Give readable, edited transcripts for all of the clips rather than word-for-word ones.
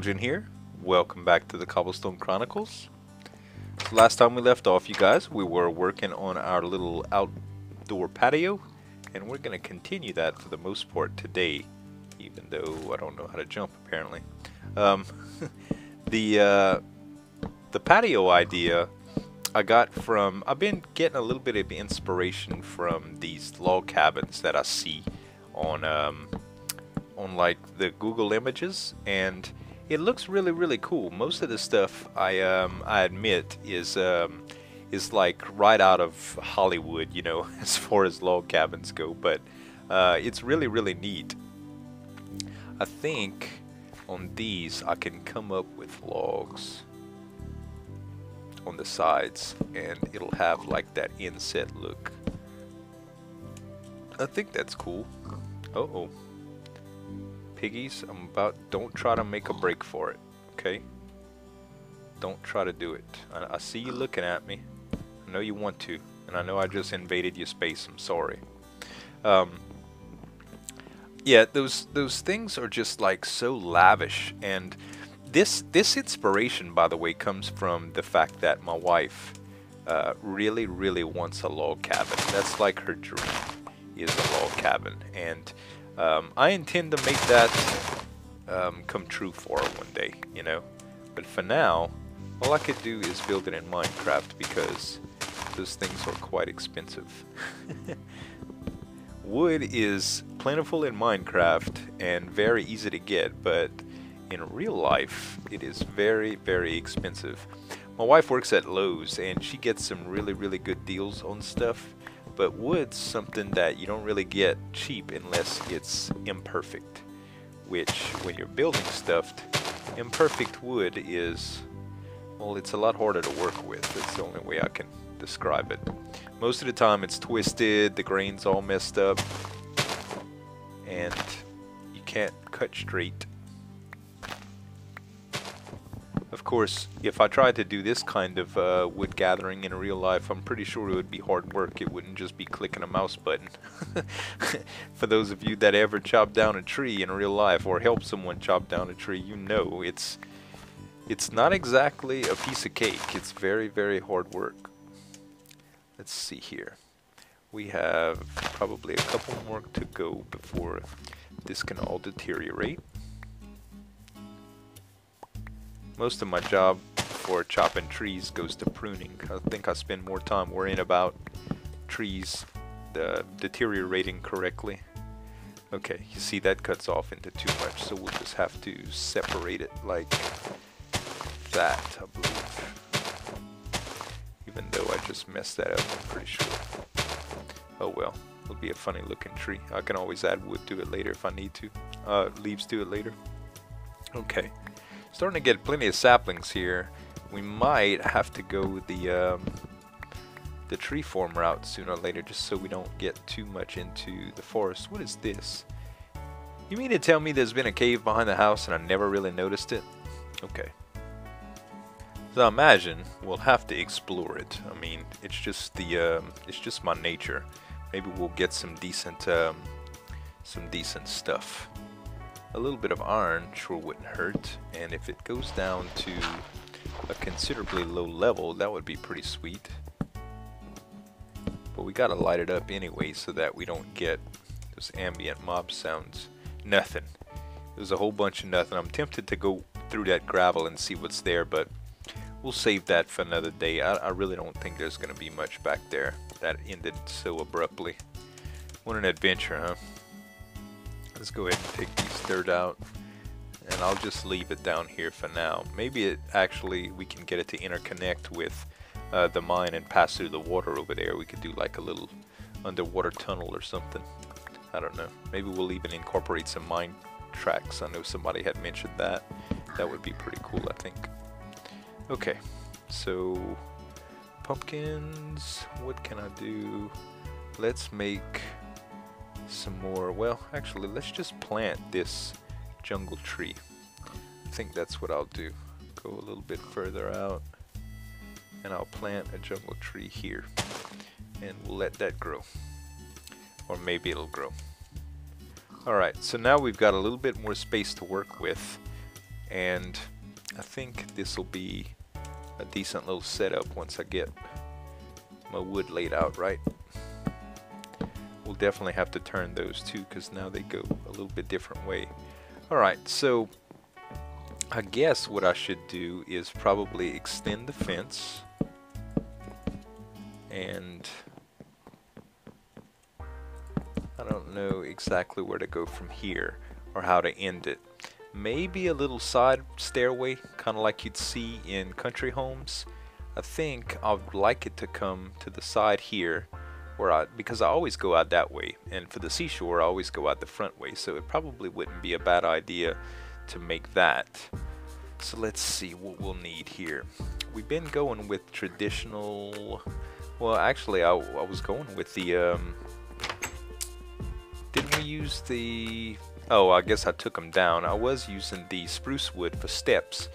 Zueljin here. Welcome back to the Cobblestone Chronicles. So last time we left off, you guys, we were working on our little outdoor patio, and we're going to continue that for the most part today, even though I don't know how to jump apparently. The patio idea I got from, I've been getting a little bit of inspiration from these log cabins that I see on like the Google images, and it looks really cool. Most of the stuff I admit is like right out of Hollywood, you know, as far as log cabins go, but it's really neat. I think on these I can come up with logs on the sides and it'll have like that inset look. I think that's cool. Uh-oh. Piggies, don't try to make a break for it, okay? Don't try to do it. I see you looking at me. I know you want to, and I know I just invaded your space. I'm sorry. Yeah, those things are just like so lavish, and this inspiration, by the way, comes from the fact that my wife really wants a log cabin. That's like her dream, is a log cabin, and I intend to make that come true for her one day, you know. But for now, all I could do is build it in Minecraft because those things are quite expensive. Wood is plentiful in Minecraft and very easy to get, but in real life, it is very expensive. My wife works at Lowe's and she gets some really good deals on stuff. But wood's something that you don't really get cheap unless it's imperfect, which when you're building stuff, imperfect wood is, well, it's a lot harder to work with. It's the only way I can describe it. Most of the time it's twisted, the grain's all messed up, and you can't cut straight. Of course, if I tried to do this kind of wood gathering in real life, I'm pretty sure it would be hard work. It wouldn't just be clicking a mouse button. For those of you that ever chop down a tree in real life or help someone chop down a tree, you know it's not exactly a piece of cake. It's very hard work. Let's see here. We have probably a couple more to go before this can all deteriorate. Most of my job for chopping trees goes to pruning. I think I spend more time worrying about trees deteriorating correctly. Okay, you see that cuts off into too much, so we'll just have to separate it like that, I believe. Even though I just messed that up, I'm pretty sure. Oh well, it'll be a funny looking tree. I can always add wood to it later if I need to. Leaves to it later. Okay. Starting to get plenty of saplings here. We might have to go the tree form route sooner or later, just so we don't get too much into the forest. What is this? You mean to tell me there's been a cave behind the house and I never really noticed it? Okay. So I imagine we'll have to explore it. I mean, it's just my nature. Maybe we'll get some decent stuff. A little bit of iron sure wouldn't hurt, and if it goes down to a considerably low level, that would be pretty sweet. But we gotta light it up anyway so that we don't get those ambient mob sounds. Nothing. There's a whole bunch of nothing. I'm tempted to go through that gravel and see what's there, but we'll save that for another day. I really don't think there's gonna be much back there. That ended so abruptly. What an adventure, huh? Let's go ahead and take these dirt out, and I'll just leave it down here for now. Maybe we can get it to interconnect with the mine and pass through the water over there. We could do like a little underwater tunnel or something. I don't know. Maybe we'll even incorporate some mine tracks. I know somebody had mentioned that. That would be pretty cool, I think. Okay, so pumpkins. What can I do? Let's make some more. Well, actually, let's just plant this jungle tree. I think that's what I'll do. Go a little bit further out and I'll plant a jungle tree here, and we'll let that grow, or maybe it'll grow. Alright, so now we've got a little bit more space to work with, and I think this will be a decent little setup once I get my wood laid out right. We'll definitely have to turn those too, because now they go a little bit different way. Alright, so I guess what I should do is probably extend the fence, and I don't know exactly where to go from here or how to end it. Maybe a little side stairway, kind of like you'd see in country homes. I think I'd like it to come to the side here, because I always go out that way, and for the seashore I always go out the front way, so it probably wouldn't be a bad idea to make that. So let's see what we'll need here. We've been going with traditional, well actually I was going with the, didn't we use the, oh, I guess I took them down. I was using the spruce wood for steps,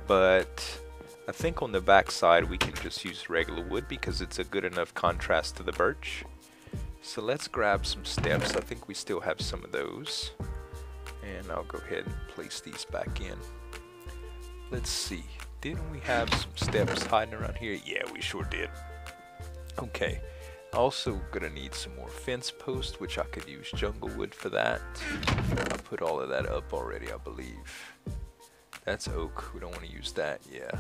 but I think on the back side we can just use regular wood because it's a good enough contrast to the birch. So let's grab some steps. I think we still have some of those, and I'll go ahead and place these back in. Let's see, didn't we have some steps hiding around here? Yeah, we sure did. Okay. Also gonna need some more fence posts, which I could use jungle wood for that. I put all of that up already, I believe. That's oak, we don't want to use that, yeah.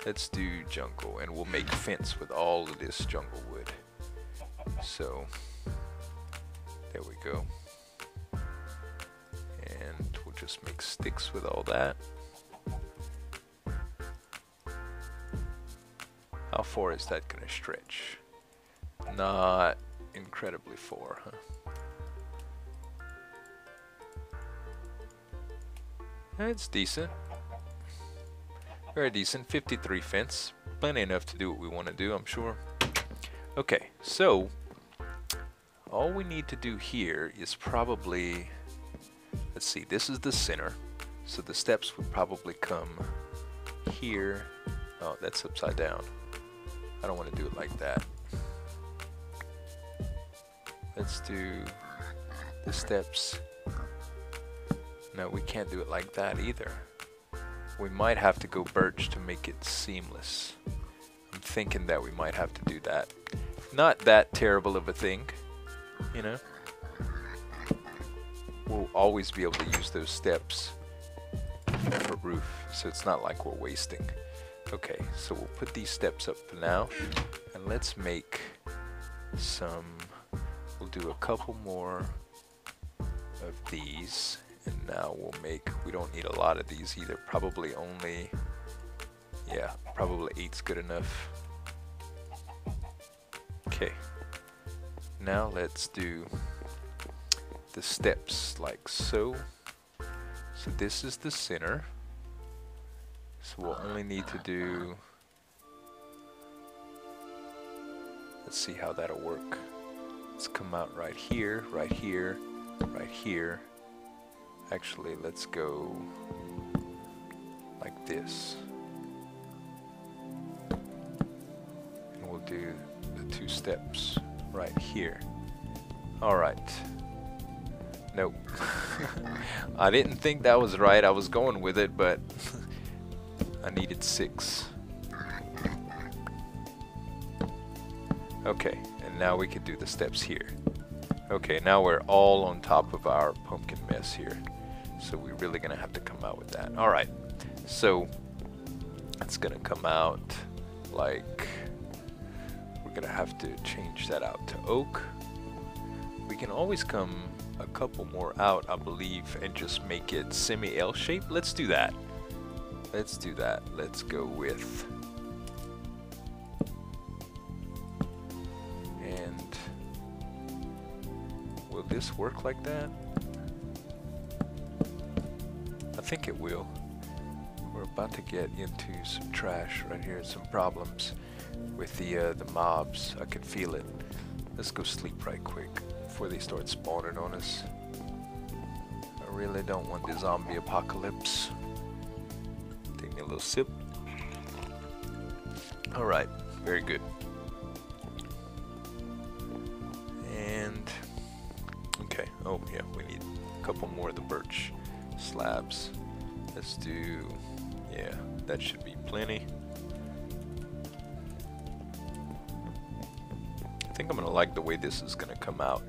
Let's do jungle, and we'll make fence with all of this jungle wood. So, there we go. And we'll just make sticks with all that. How far is that gonna stretch? Not incredibly far, huh? It's decent. Very decent. 53 fence. Plenty enough to do what we want to do, I'm sure. Okay, so all we need to do here is probably, let's see, this is the center, so the steps would probably come here. Oh, that's upside down. I don't want to do it like that. Let's do the steps. No, we can't do it like that either. We might have to go birch to make it seamless. I'm thinking that we might have to do that. Not that terrible of a thing, you know. We'll always be able to use those steps for roof, so it's not like we're wasting. Okay, so we'll put these steps up for now, and let's make some. We'll do a couple more of these, and now we'll make, we don't need a lot of these either, probably only, yeah, probably 8's good enough. Okay, now let's do the steps like so. So this is the center, so we'll only need to do, let's see how that'll work. Let's come out right here, right here, right here. Actually, let's go like this. And we'll do the 2 steps right here. Alright. Nope. I didn't think that was right. I was going with it, but I needed 6. Okay, and now we can do the steps here. Okay, now we're all on top of our pumpkin mess here. So we're really gonna have to come out with that. Alright, so it's gonna come out like, we're gonna have to change that out to oak. We can always come a couple more out, I believe, and just make it semi-L shape. Let's do that. Let's do that. Let's go with, and will this work like that? I think it will. We're about to get into some trash right here, some problems with the mobs. I can feel it. Let's go sleep right quick before they start spawning on us. I really don't want the zombie apocalypse. Take me a little sip. Alright, very good. And okay, oh yeah, we need a couple more of the birch slabs. Let's do, yeah, that should be plenty. I think I'm gonna like the way this is gonna come out.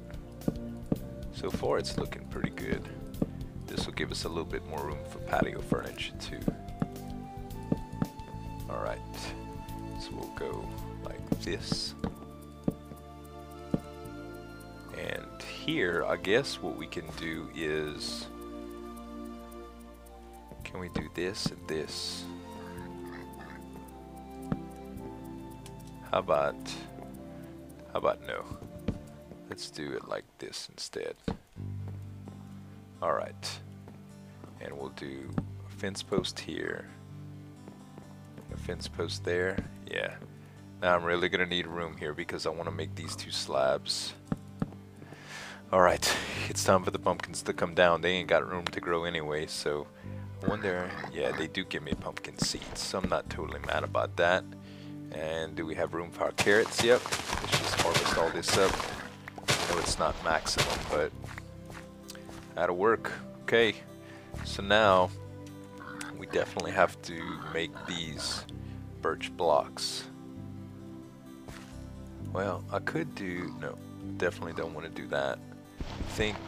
So far it's looking pretty good. This will give us a little bit more room for patio furniture too. Alright, so we'll go like this. And here, I guess what we can do is, can we do this and this? How about no? Let's do it like this instead. Alright. And we'll do a fence post here. A fence post there. Yeah. Now I'm really gonna need room here because I want to make these 2 slabs. Alright. It's time for the pumpkins to come down. They ain't got room to grow anyway, so I wonder, yeah, they do give me pumpkin seeds, so I'm not totally mad about that. And do we have room for our carrots? Yep. Let's just harvest all this up. I know it's not maximum, but that'll work. Okay. So now we definitely have to make these birch blocks. Well, I could do, no, definitely don't want to do that. I think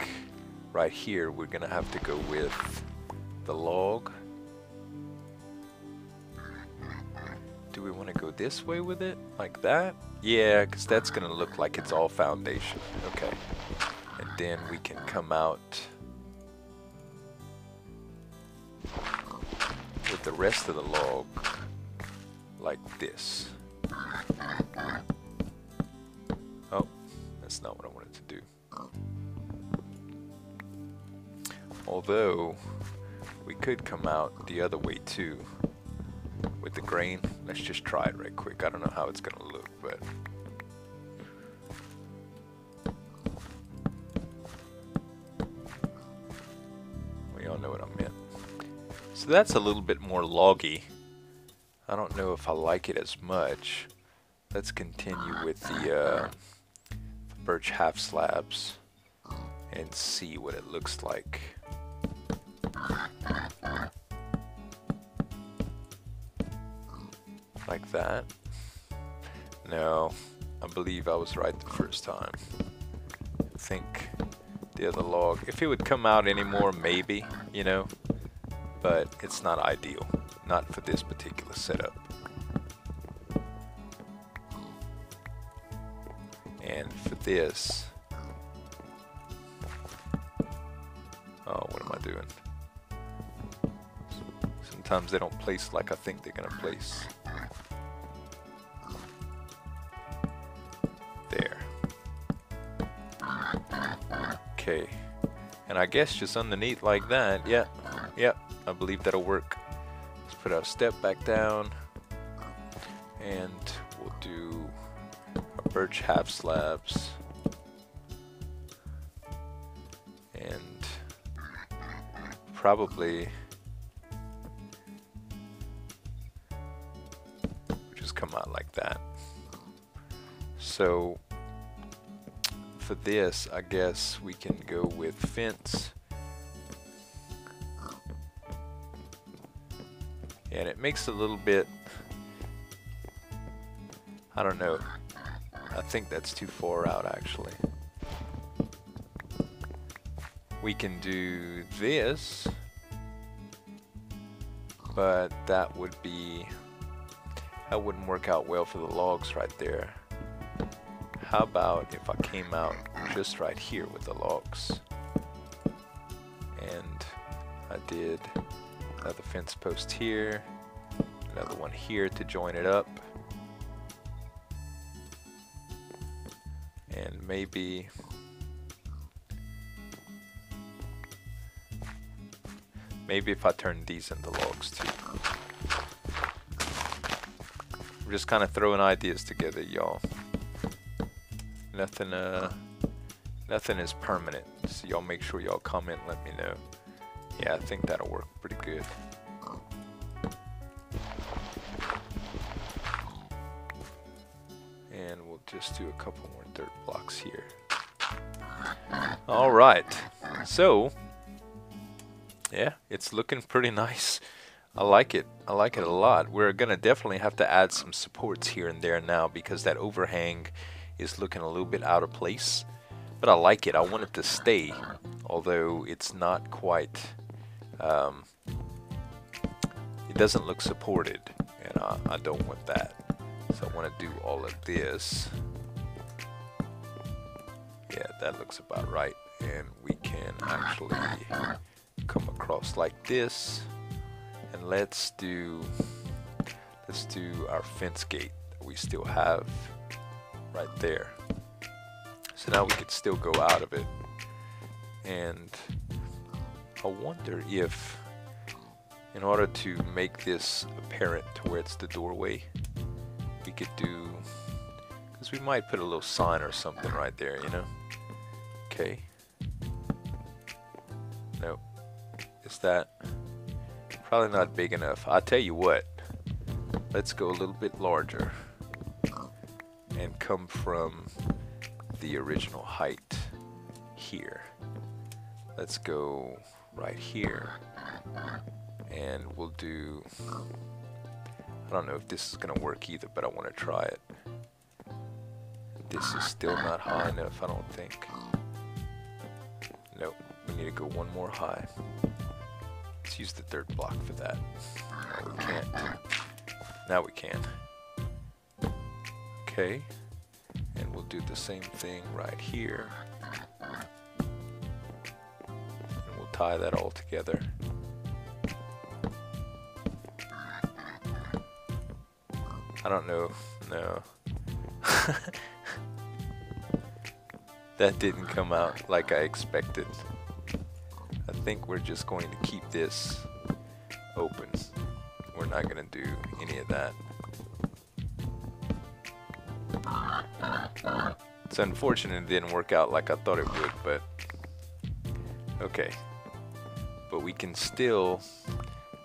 right here we're gonna have to go with the log. Do we want to go this way with it? Like that? Yeah, because that's going to look like it's all foundation. Okay. And then we can come out with the rest of the log like this. Oh, that's not what I wanted to do. Although, we could come out the other way too. With the grain. Let's just try it right quick. I don't know how it's gonna look, but we all know what I meant. So that's a little bit more loggy. I don't know if I like it as much. Let's continue with the birch half slabs and see what it looks like. Like that. No, I believe I was right the first time. I think the other log, if it would come out anymore, maybe, you know, but it's not ideal, not for this particular setup. And for this, oh, what am I doing? Sometimes they don't place like I think they're gonna place. There. Okay. And I guess just underneath like that, yeah, I believe that'll work. Let's put our step back down. And we'll do our birch half slabs. And probably just come out like that. So for this, I guess we can go with fence. And it makes a little bit, I don't know, I think that's too far out actually. We can do this, but that would be, that wouldn't work out well for the logs right there. How about if I came out just right here with the logs and I did another fence post here, another one here to join it up, and maybe if I turn these into logs too. We're just kind of throwing ideas together, y'all. Nothing is permanent, so y'all make sure y'all comment and let me know. Yeah, I think that'll work pretty good. And we'll just do a couple more dirt blocks here. Alright, so Yeah, it's looking pretty nice. I like it. I like it a lot. We're gonna definitely have to add some supports here and there now because that overhang is looking a little bit out of place. But I like it. I want it to stay, although it's not quite, it doesn't look supported, and I don't want that. So I want to do all of this. Yeah, that looks about right. And we can actually come across like this. And let's do our fence gate that we still have right there. So now we could still go out of it. And I wonder if, in order to make this apparent to where it's the doorway, we could do, because we might put a little sign or something right there, you know? Okay. Nope. Is that probably not big enough? I'll tell you what. Let's go a little bit larger and come from the original height here. Let's go right here, and we'll do, I don't know if this is gonna work either, but I want to try it. This is still not high enough, I don't think. Nope, we need to go one more high. Let's use the third block for that. No, we can't. Now we can. Okay, and we'll do the same thing right here. And we'll tie that all together. I don't know. No. That didn't come out like I expected. I think we're just going to keep this open. We're not going to do any of that. It's unfortunate it didn't work out like I thought it would, but okay. But we can still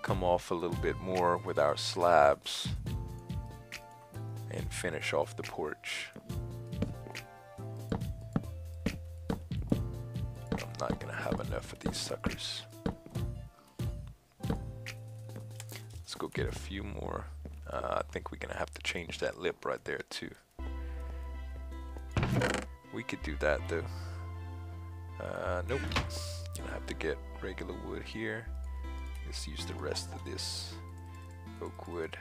come off a little bit more with our slabs and finish off the porch. I'm not gonna have enough of these suckers. Let's go get a few more. I think we're gonna have to change that lip right there too. We could do that though. Nope. Gonna have to get regular wood here. Let's use the rest of this oak wood.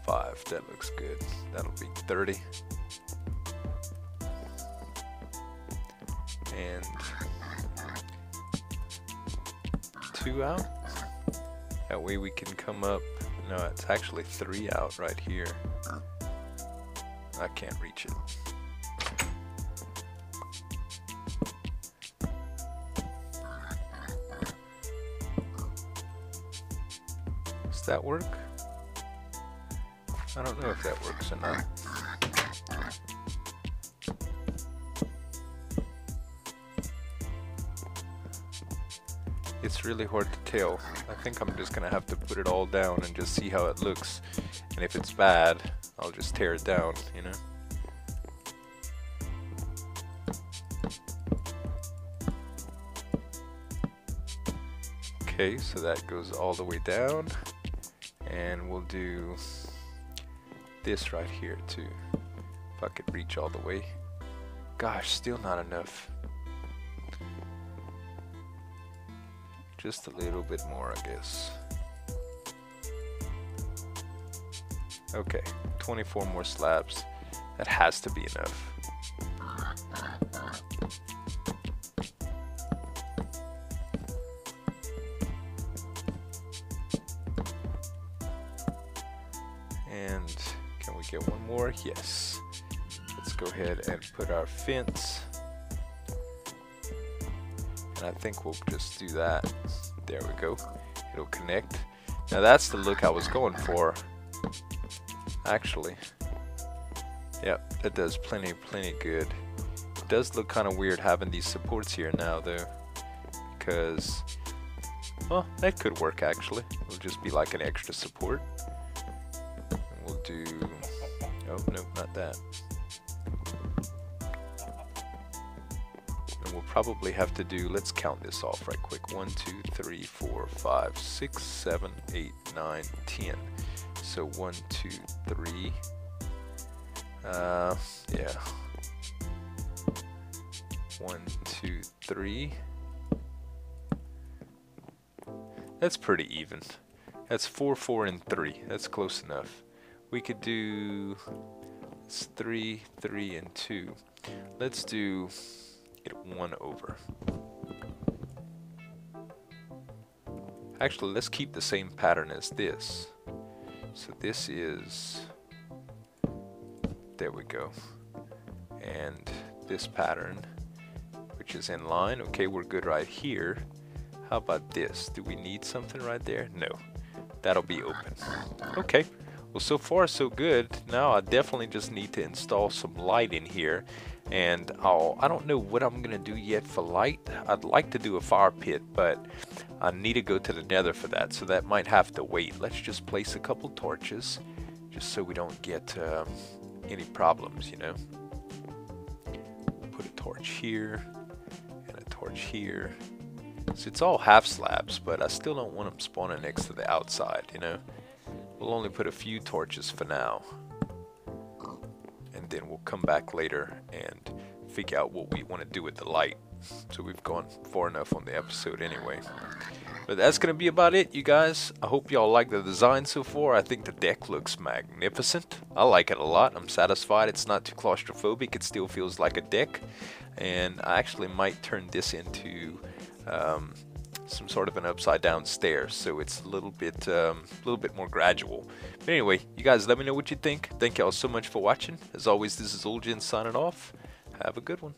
5, that looks good. That'll be 30. And 2 out. That way we can come up. No, it's actually 3 out right here. I can't reach it. Does that work? I don't know if that works or not. It's really hard to tell. I think I'm just gonna have to put it all down and just see how it looks. And if it's bad, I'll just tear it down, you know? Okay, so that goes all the way down. And we'll do this right here too. If I could reach all the way. Gosh, still not enough. Just a little bit more, I guess. Okay, 24 more slabs. That has to be enough. And can we get one more? Yes. Let's go ahead and put our fence. And I think we'll just do that. There we go. It'll connect. Now that's the look I was going for. Actually. Yep, that does plenty good. It does look kind of weird having these supports here now though. Because, well, that could work actually. It'll just be like an extra support. And we'll do, oh no, not that. we'll probably have to do, let's count this off right quick. 1, 2, 3, 4, 5, 6, 7, 8, 9, 10. So 1, 2, 3. Yeah. 1, 2, 3. That's pretty even. That's 4, 4, and 3. That's close enough. We could do 3, 3, and 2. Let's do it 1 over. Actually, let's keep the same pattern as this. So this is, there we go. And this pattern, which is in line. Okay, we're good right here. How about this? Do we need something right there? No. That'll be open. Okay. Well, so far so good. Now I definitely just need to install some light in here, and I don't know what I'm gonna do yet for light. I'd like to do a fire pit, but I need to go to the nether for that, so that might have to wait. Let's just place a couple torches just so we don't get any problems, you know. Put a torch here and a torch here. So it's all half slabs, but I still don't want them spawning next to the outside, you know. We'll only put a few torches for now, and then we'll come back later and figure out what we want to do with the light. So we've gone far enough on the episode anyway. But that's going to be about it, you guys. I hope y'all like the design so far. I think the deck looks magnificent. I like it a lot. I'm satisfied. It's not too claustrophobic. It still feels like a deck. And I actually might turn this into some sort of an upside down stairs, so it's a little bit more gradual. But anyway, you guys let me know what you think. Thank y'all so much for watching. As always, this is Zueljin signing off. Have a good one.